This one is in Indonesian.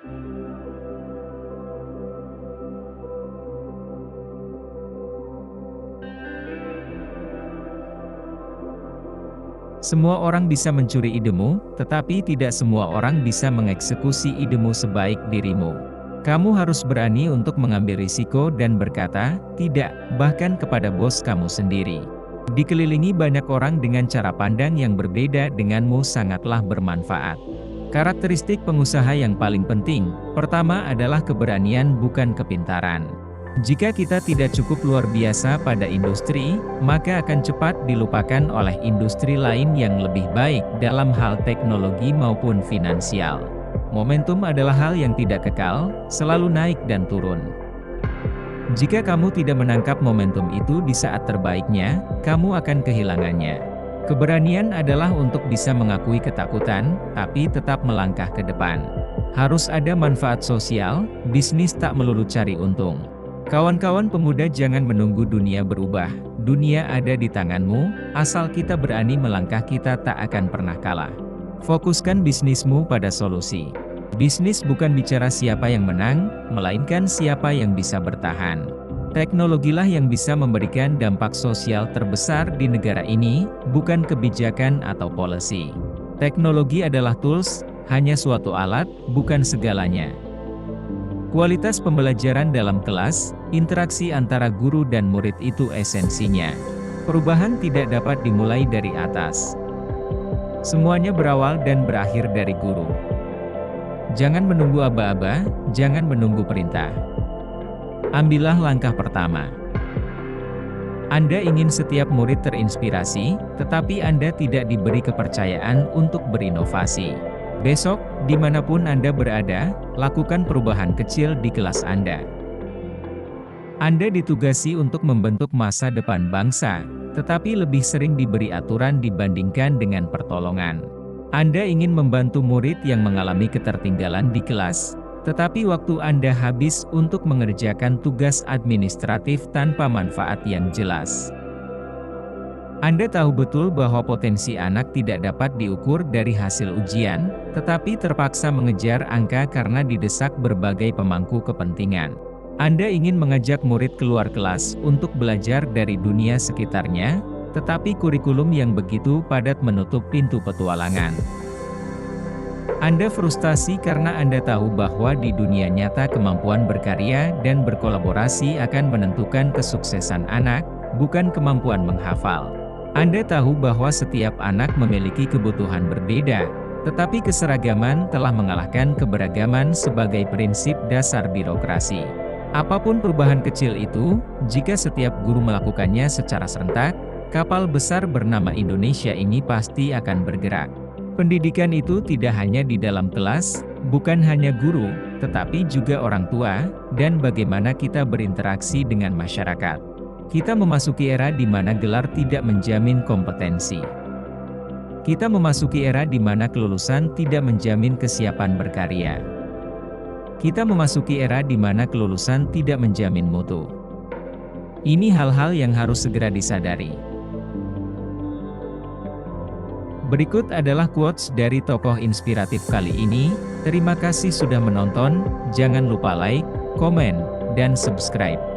Semua orang bisa mencuri idemu, tetapi tidak semua orang bisa mengeksekusi idemu sebaik dirimu. Kamu harus berani untuk mengambil risiko dan berkata, tidak, bahkan kepada bos kamu sendiri. Dikelilingi banyak orang dengan cara pandang yang berbeda denganmu sangatlah bermanfaat. Karakteristik pengusaha yang paling penting, pertama adalah keberanian bukan kepintaran. Jika kita tidak cukup luar biasa pada industri, maka akan cepat dilupakan oleh industri lain yang lebih baik dalam hal teknologi maupun finansial. Momentum adalah hal yang tidak kekal, selalu naik dan turun. Jika kamu tidak menangkap momentum itu di saat terbaiknya, kamu akan kehilangannya. Keberanian adalah untuk bisa mengakui ketakutan, tapi tetap melangkah ke depan. Harus ada manfaat sosial, bisnis tak melulu cari untung. Kawan-kawan pemuda, jangan menunggu dunia berubah. Dunia ada di tanganmu, asal kita berani melangkah, kita tak akan pernah kalah. Fokuskan bisnismu pada solusi. Bisnis bukan bicara siapa yang menang, melainkan siapa yang bisa bertahan. Teknologilah yang bisa memberikan dampak sosial terbesar di negara ini, bukan kebijakan atau policy. Teknologi adalah tools, hanya suatu alat, bukan segalanya. Kualitas pembelajaran dalam kelas, interaksi antara guru dan murid itu esensinya. Perubahan tidak dapat dimulai dari atas. Semuanya berawal dan berakhir dari guru. Jangan menunggu aba-aba, jangan menunggu perintah. Ambillah langkah pertama. Anda ingin setiap murid terinspirasi, tetapi Anda tidak diberi kepercayaan untuk berinovasi. Besok, dimanapun Anda berada, lakukan perubahan kecil di kelas Anda. Anda ditugasi untuk membentuk masa depan bangsa, tetapi lebih sering diberi aturan dibandingkan dengan pertolongan. Anda ingin membantu murid yang mengalami ketertinggalan di kelas, tetapi waktu Anda habis untuk mengerjakan tugas administratif tanpa manfaat yang jelas. Anda tahu betul bahwa potensi anak tidak dapat diukur dari hasil ujian, tetapi terpaksa mengejar angka karena didesak berbagai pemangku kepentingan. Anda ingin mengajak murid keluar kelas untuk belajar dari dunia sekitarnya, tetapi kurikulum yang begitu padat menutup pintu petualangan. Anda frustasi karena Anda tahu bahwa di dunia nyata kemampuan berkarya dan berkolaborasi akan menentukan kesuksesan anak, bukan kemampuan menghafal. Anda tahu bahwa setiap anak memiliki kebutuhan berbeda, tetapi keseragaman telah mengalahkan keberagaman sebagai prinsip dasar birokrasi. Apapun perubahan kecil itu, jika setiap guru melakukannya secara serentak, kapal besar bernama Indonesia ini pasti akan bergerak. Pendidikan itu tidak hanya di dalam kelas, bukan hanya guru, tetapi juga orang tua, dan bagaimana kita berinteraksi dengan masyarakat. Kita memasuki era di mana gelar tidak menjamin kompetensi. Kita memasuki era di mana kelulusan tidak menjamin kesiapan berkarya. Kita memasuki era di mana kelulusan tidak menjamin mutu. Ini hal-hal yang harus segera disadari. Berikut adalah quotes dari tokoh inspiratif kali ini. Terima kasih sudah menonton, jangan lupa like, komen, dan subscribe.